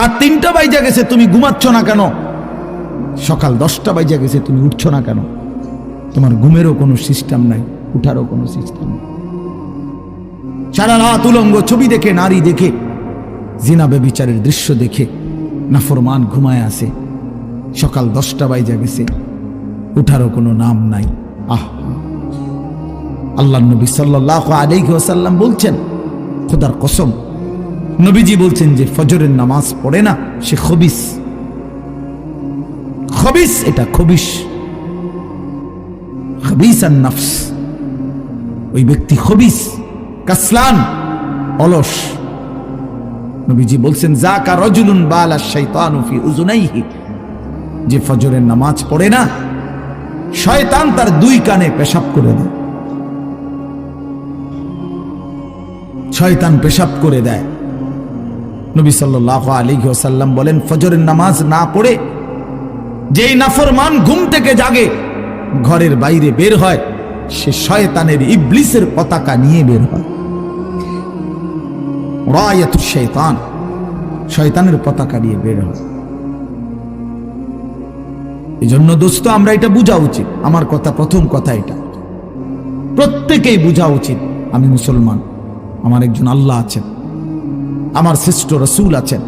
রাত ৩টা বাজে গেছে, তুমি ঘুমাচ্ছ না কেন? সকাল 10টা বাজে গেছে, তুমি উঠছো না কেন? তোমার ঘুমেরও কোনো সিস্টেম নাই, উঠারও কোনো সিস্টেম নেই। সারা রাত উলঙ্গ ছবি দেখে, নারী দেখে, জিনা ব্যভিচারের দৃশ্য দেখে নাফরমান ঘুমায় আছে। সকাল 10টা বাজে গেছে, উঠারও কোনো নাম নাই। আল্লাহর নবী সাল্লাল্লাহু আলাইহি ওয়াসাল্লাম বলছেন, খোদার কসম, নবীজি বলছেন যে ফজরের নামাজ পড়ে না সে খবিস। খবিস, এটা খবিস, খবিসান নফস। ওই ব্যক্তি খবিস, কাসলান, অলস। নবীজি বলছেন, যাকা রাজুলুন বালা শাইতানু ফি উযুনাইহি, যে ফজরের নামাজ পড়ে না শয়তান তার 2 কানে পেশাব করে দেয়। শয়তান পেশাব করে দেয়। নবী সাল্লাল্লাহু আলাইহি ওয়াসাল্লাম বলেন, ফজরের নামাজ না পড়ে যেই নাফরমান ঘুম থেকে জাগে, ঘরের বাইরে বের হয়, সে শয়তানের, ইবলিসের পতাকা নিয়ে বের হয়। রায়াতুশ শাইতান, শয়তানের পতাকা নিয়ে বের হয়। এজন্য দোস্ত, আমরা এটা বোঝা উচিত। আমার কথা, প্রথম কথা এটা প্রত্যেকেই বোঝা উচিত, আমি মুসলমান, আমার একজন আল্লাহ আছেন, আমার শ্রেষ্ঠ রাসূল আছেন,